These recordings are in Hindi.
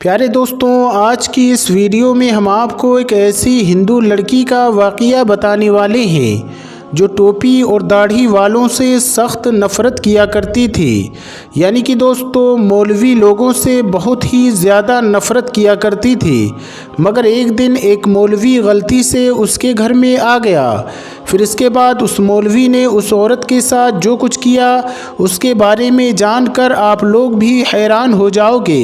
प्यारे दोस्तों, आज की इस वीडियो में हम आपको एक ऐसी हिंदू लड़की का वाक़या बताने वाले हैं जो टोपी और दाढ़ी वालों से सख्त नफ़रत किया करती थी। यानी कि दोस्तों, मौलवी लोगों से बहुत ही ज़्यादा नफ़रत किया करती थी। मगर एक दिन एक मौलवी गलती से उसके घर में आ गया। फिर इसके बाद उस मौलवी ने उस औरत के साथ जो कुछ किया उसके बारे में जानकर आप लोग भी हैरान हो जाओगे।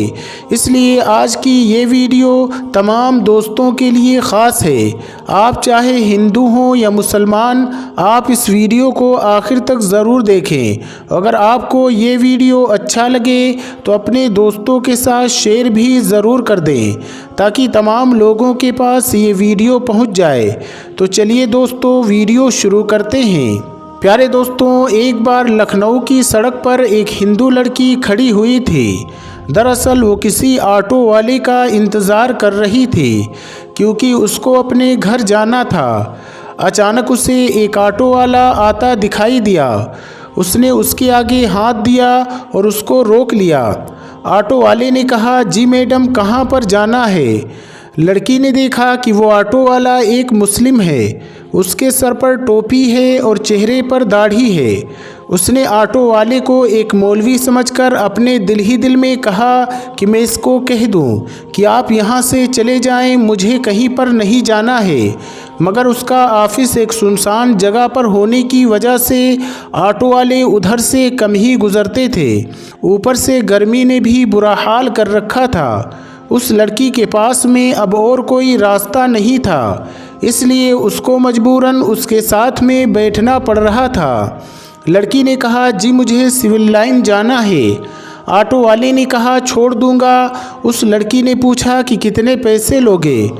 इसलिए आज की ये वीडियो तमाम दोस्तों के लिए ख़ास है। आप चाहे हिंदू हों या मुसलमान, आप इस वीडियो को आखिर तक ज़रूर देखें। अगर आपको ये वीडियो अच्छा लगे तो अपने दोस्तों के साथ शेयर भी ज़रूर कर दें ताकि तमाम लोगों के पास ये वीडियो पहुंच जाए। तो चलिए दोस्तों, वीडियो शुरू करते हैं। प्यारे दोस्तों, एक बार लखनऊ की सड़क पर एक हिंदू लड़की खड़ी हुई थी। दरअसल वो किसी ऑटो वाले का इंतज़ार कर रही थी क्योंकि उसको अपने घर जाना था। अचानक उसे एक ऑटो वाला आता दिखाई दिया। उसने उसके आगे हाथ दिया और उसको रोक लिया। ऑटो वाले ने कहा, जी मैडम, कहाँ पर जाना है? लड़की ने देखा कि वो ऑटो वाला एक मुस्लिम है। उसके सर पर टोपी है और चेहरे पर दाढ़ी है। उसने ऑटो वाले को एक मौलवी समझकर अपने दिल ही दिल में कहा कि मैं इसको कह दूं कि आप यहाँ से चले जाएं, मुझे कहीं पर नहीं जाना है। मगर उसका ऑफिस एक सुनसान जगह पर होने की वजह से ऑटो वाले उधर से कम ही गुजरते थे। ऊपर से गर्मी ने भी बुरा हाल कर रखा था। उस लड़की के पास में अब और कोई रास्ता नहीं था, इसलिए उसको मजबूरन उसके साथ में बैठना पड़ रहा था। लड़की ने कहा, जी मुझे सिविल लाइन जाना है। ऑटो वाले ने कहा, छोड़ दूंगा। उस लड़की ने पूछा कि कितने पैसे लोगे?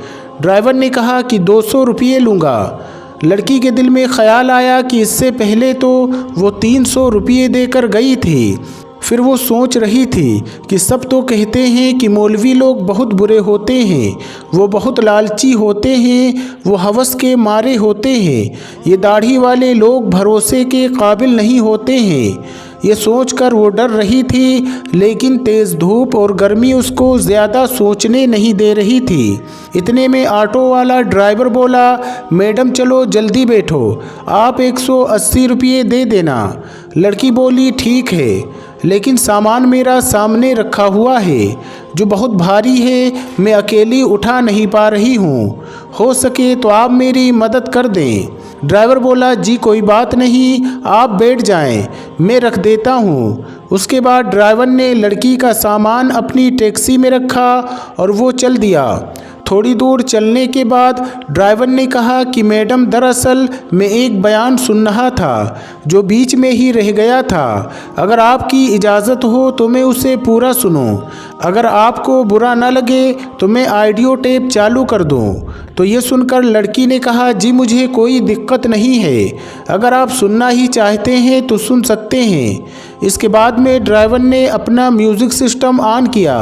ड्राइवर ने कहा कि 200 रुपये लूँगा। लड़की के दिल में ख्याल आया कि इससे पहले तो वो 300 रुपये देकर गई थी। फिर वो सोच रही थी कि सब तो कहते हैं कि मौलवी लोग बहुत बुरे होते हैं, वो बहुत लालची होते हैं, वो हवस के मारे होते हैं, ये दाढ़ी वाले लोग भरोसे के काबिल नहीं होते हैं। ये सोचकर वो डर रही थी, लेकिन तेज़ धूप और गर्मी उसको ज़्यादा सोचने नहीं दे रही थी। इतने में ऑटो वाला ड्राइवर बोला, मैडम चलो जल्दी बैठो, आप 180 रुपये दे देना। लड़की बोली, ठीक है, लेकिन सामान मेरा सामने रखा हुआ है जो बहुत भारी है, मैं अकेली उठा नहीं पा रही हूँ। हो सके तो आप मेरी मदद कर दें। ड्राइवर बोला, जी कोई बात नहीं, आप बैठ जाएं, मैं रख देता हूँ। उसके बाद ड्राइवर ने लड़की का सामान अपनी टैक्सी में रखा और वो चल दिया। थोड़ी दूर चलने के बाद ड्राइवर ने कहा कि मैडम, दरअसल मैं एक बयान सुन रहा था जो बीच में ही रह गया था। अगर आपकी इजाज़त हो तो मैं उसे पूरा सुनूं। अगर आपको बुरा न लगे तो मैं ऑडियो टेप चालू कर दूं। तो ये सुनकर लड़की ने कहा, जी मुझे कोई दिक्कत नहीं है, अगर आप सुनना ही चाहते हैं तो सुन सकते हैं। इसके बाद में ड्राइवर ने अपना म्यूज़िक सिस्टम ऑन किया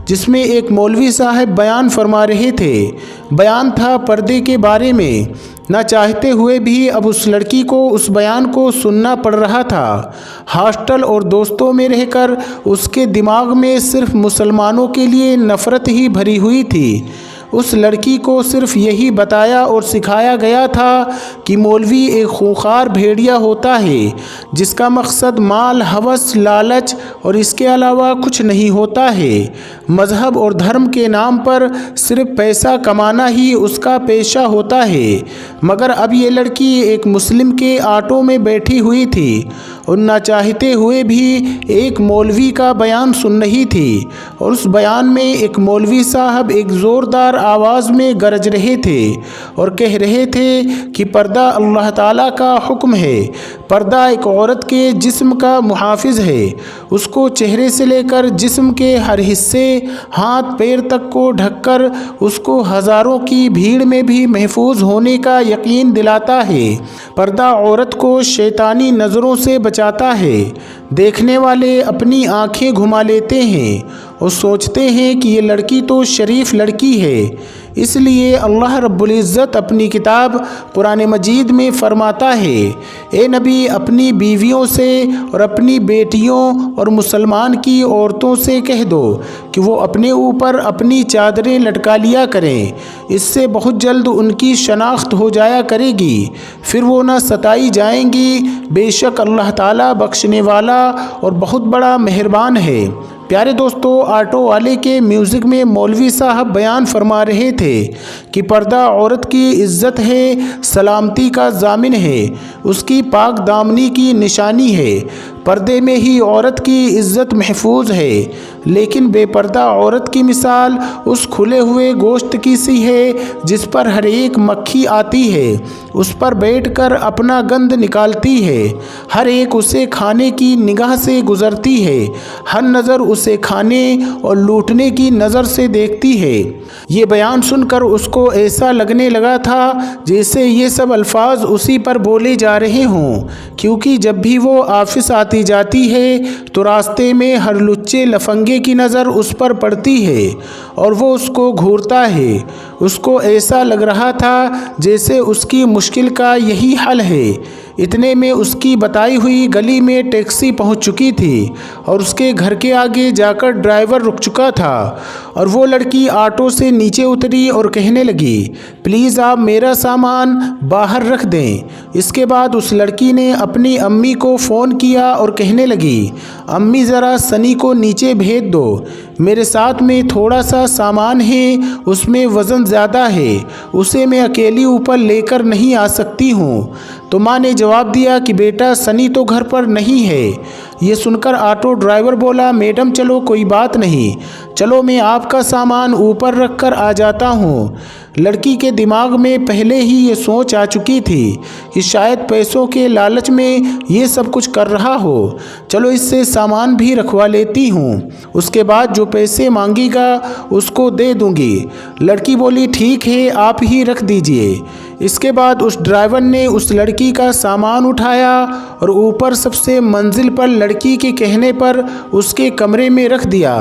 जिसमें एक मौलवी साहब बयान फरमा रहे थे। बयान था पर्दे के बारे में। ना चाहते हुए भी अब उस लड़की को उस बयान को सुनना पड़ रहा था। हॉस्टल और दोस्तों में रहकर उसके दिमाग में सिर्फ मुसलमानों के लिए नफ़रत ही भरी हुई थी। उस लड़की को सिर्फ यही बताया और सिखाया गया था कि मौलवी एक खूंखार भेड़िया होता है जिसका मकसद माल, हवस, लालच और इसके अलावा कुछ नहीं होता है। मज़हब और धर्म के नाम पर सिर्फ पैसा कमाना ही उसका पेशा होता है। मगर अब ये लड़की एक मुस्लिम के ऑटो में बैठी हुई थी और ना चाहते हुए भी एक मौलवी का बयान सुन रही थी। और उस बयान में एक मौलवी साहब एक ज़ोरदार आवाज़ में गरज रहे थे और कह रहे थे कि पर्दा अल्लाह ताला का हुक्म है। पर्दा एक औरत के जिस्म का मुहाफिज है। उसको चेहरे से लेकर जिस्म के हर हिस्से, हाथ पैर तक को ढककर उसको हज़ारों की भीड़ में भी महफूज होने का यकीन दिलाता है। पर्दा औरत को शैतानी नज़रों से बचाता है। देखने वाले अपनी आंखें घुमा लेते हैं और सोचते हैं कि ये लड़की तो शरीफ लड़की है, इसलिए अल्लाह रब्बुल इज़्ज़त अपनी किताब कुरान मजीद में फरमाता है, ए नबी अपनी बीवियों से और अपनी बेटियों और मुसलमान की औरतों से कह दो कि वो अपने ऊपर अपनी चादरें लटका लिया करें, इससे बहुत जल्द उनकी शनाख्त हो जाया करेगी, फिर वो न सताई जाएंगी। बेशक अल्लाह ताला बख्शने वाला और बहुत बड़ा मेहरबान है। प्यारे दोस्तों, ऑटो वाले के म्यूज़िक में मौलवी साहब बयान फरमा रहे थे कि पर्दा औरत की इज़्ज़त है, सलामती का ज़ामिन है, उसकी पाक दामनी की निशानी है। पर्दे में ही औरत की इज़्ज़त महफूज है, लेकिन बेपर्दा औरत की मिसाल उस खुले हुए गोश्त की सी है जिस पर हर एक मक्खी आती है, उस पर बैठकर अपना गंद निकालती है, हर एक उसे खाने की निगाह से गुज़रती है, हर नज़र उसे खाने और लूटने की नज़र से देखती है। ये बयान सुनकर उसको ऐसा लगने लगा था जैसे ये सब अल्फाज उसी पर बोले जा रहे हों, क्योंकि जब भी वो ऑफिस आती जाती है तो रास्ते में हर लुच्चे लफंगे की नज़र उस पर पड़ती है और वो उसको घूरता है। उसको ऐसा लग रहा था जैसे उसकी मुश्किल का यही हल है। इतने में उसकी बताई हुई गली में टैक्सी पहुंच चुकी थी और उसके घर के आगे जाकर ड्राइवर रुक चुका था और वो लड़की ऑटो से नीचे उतरी और कहने लगी, प्लीज़ आप मेरा सामान बाहर रख दें। इसके बाद उस लड़की ने अपनी अम्मी को फ़ोन किया और कहने लगी, अम्मी ज़रा सनी को नीचे भेज दो, मेरे साथ में थोड़ा सा सामान है, उसमें वज़न ज़्यादा है, उसे मैं अकेली ऊपर लेकर नहीं आ सकती हूँ। तो माँ ने जवाब दिया कि बेटा सनी तो घर पर नहीं है। ये सुनकर ऑटो ड्राइवर बोला, मैडम चलो कोई बात नहीं, चलो मैं आपका सामान ऊपर रख कर आ जाता हूँ। लड़की के दिमाग में पहले ही ये सोच आ चुकी थी कि शायद पैसों के लालच में ये सब कुछ कर रहा हो, चलो इससे सामान भी रखवा लेती हूँ, उसके बाद जो पैसे मांगेगा उसको दे दूँगी। लड़की बोली, ठीक है आप ही रख दीजिए। इसके बाद उस ड्राइवर ने उस लड़की का सामान उठाया और ऊपर सबसे मंजिल पर लड़की के कहने पर उसके कमरे में रख दिया।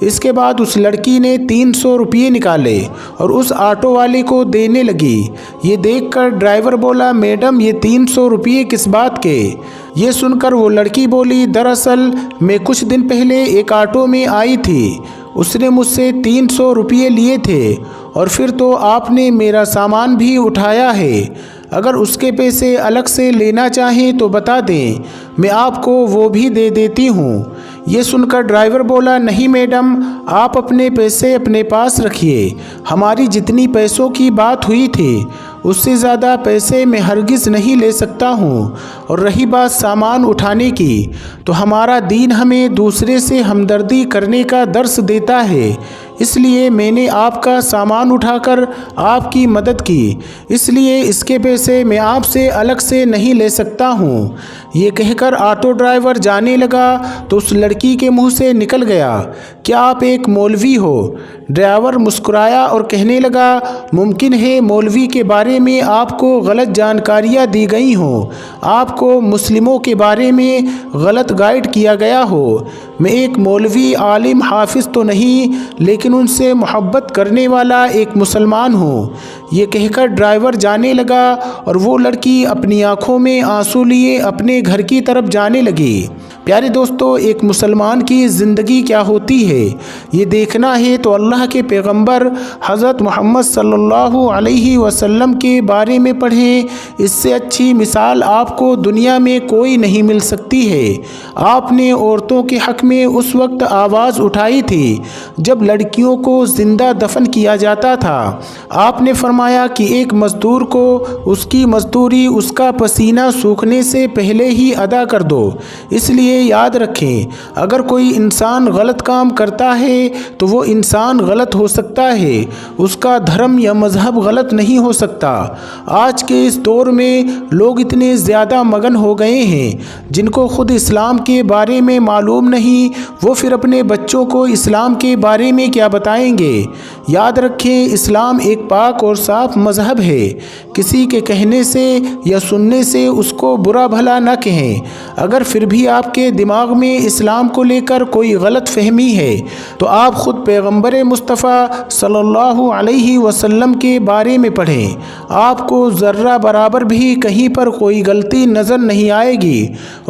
इसके बाद उस लड़की ने 300 रुपये निकाले और उस ऑटो वाले को देने लगी। ये देखकर ड्राइवर बोला, मैडम ये 300 रुपये किस बात के? ये सुनकर वो लड़की बोली, दरअसल मैं कुछ दिन पहले एक ऑटो में आई थी, उसने मुझसे 300 रुपये लिए थे और फिर तो आपने मेरा सामान भी उठाया है, अगर उसके पैसे अलग से लेना चाहें तो बता दें, मैं आपको वो भी दे देती हूँ। ये सुनकर ड्राइवर बोला, नहीं मैडम आप अपने पैसे अपने पास रखिए, हमारी जितनी पैसों की बात हुई थी उससे ज़्यादा पैसे मैं हरगिज़ नहीं ले सकता हूँ। और रही बात सामान उठाने की, तो हमारा दीन हमें दूसरे से हमदर्दी करने का दर्स देता है, इसलिए मैंने आपका सामान उठाकर आपकी मदद की, इसलिए इसके पैसे मैं आपसे अलग से नहीं ले सकता हूँ। ये कहकर ऑटो ड्राइवर जाने लगा तो उस लड़की के मुंह से निकल गया, क्या आप एक मौलवी हो? ड्राइवर मुस्कुराया और कहने लगा, मुमकिन है मौलवी के बारे में आपको गलत जानकारियाँ दी गई हों, आपको मुस्लिमों के बारे में गलत गाइड किया गया हो। मैं एक मौलवी आलिम हाफिज़ तो नहीं, लेकिन उनसे मोहब्बत करने वाला एक मुसलमान हूँ। ये कहकर ड्राइवर जाने लगा और वो लड़की अपनी आँखों में आंसू लिए अपने घर की तरफ जाने लगी। प्यारे दोस्तों, एक मुसलमान की ज़िंदगी क्या होती है ये देखना है तो अल्लाह के पैगंबर हज़रत मोहम्मद सल्लल्लाहु अलैहि वसल्लम के बारे में पढ़ें। इससे अच्छी मिसाल आपको दुनिया में कोई नहीं मिल सकती है। आपने औरतों के हक़ में उस वक्त आवाज़ उठाई थी जब लड़कियों को ज़िंदा दफन किया जाता था। आपने फरमाया कि एक मज़दूर को उसकी मज़दूरी उसका पसीना सूखने से पहले ही अदा कर दो। इसलिए याद रखें, अगर कोई इंसान गलत काम करता है तो वो इंसान गलत हो सकता है, उसका धर्म या मज़हब गलत नहीं हो सकता। आज के इस दौर में लोग इतने ज़्यादा मगन हो गए हैं जिनको खुद इस्लाम के बारे में मालूम नहीं, वो फिर अपने बच्चों को इस्लाम के बारे में क्या बताएंगे। याद रखें, इस्लाम एक पाक और साफ मज़हब है। किसी के कहने से या सुनने से उसको बुरा भला न कहें। अगर फिर भी आपके आपके दिमाग में इस्लाम को लेकर कोई गलत फहमी है तो आप ख़ुद पैगम्बर मुस्तफ़ा सल्लल्लाहु अलैहि वसल्लम के बारे में पढ़ें। आपको ज़र्रा बराबर भी कहीं पर कोई गलती नज़र नहीं आएगी।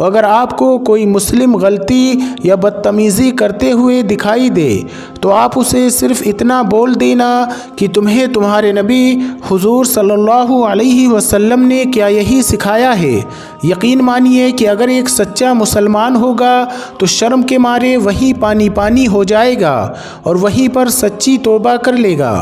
अगर आपको कोई मुस्लिम गलती या बदतमीज़ी करते हुए दिखाई दे तो आप उसे सिर्फ़ इतना बोल देना कि तुम्हें तुम्हारे नबी हुज़ूर सल्लल्लाहु अलैहि वसल्लम ने क्या यही सिखाया है। यकीन मानिए कि अगर एक सच्चा मुसलमान होगा तो शर्म के मारे वहीं पानी पानी हो जाएगा और वहीं पर सच्ची तौबा कर लेगा।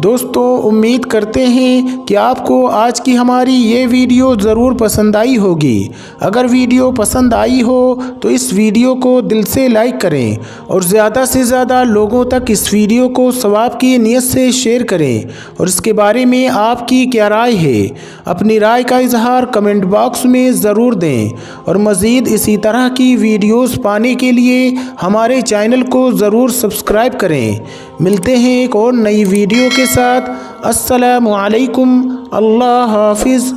दोस्तों, उम्मीद करते हैं कि आपको आज की हमारी ये वीडियो ज़रूर पसंद आई होगी। अगर वीडियो पसंद आई हो तो इस वीडियो को दिल से लाइक करें और ज़्यादा से ज़्यादा लोगों तक इस वीडियो को सवाब की नीयत से शेयर करें। और इसके बारे में आपकी क्या राय है, अपनी राय का इजहार कमेंट बॉक्स में ज़रूर दें। और मज़ीद इसी तरह की वीडियोज़ पाने के लिए हमारे चैनल को ज़रूर सब्सक्राइब करें। मिलते हैं एक और नई वीडियो के साथ। अस्सलामु अलैकुम। अल्लाह हाफिज़।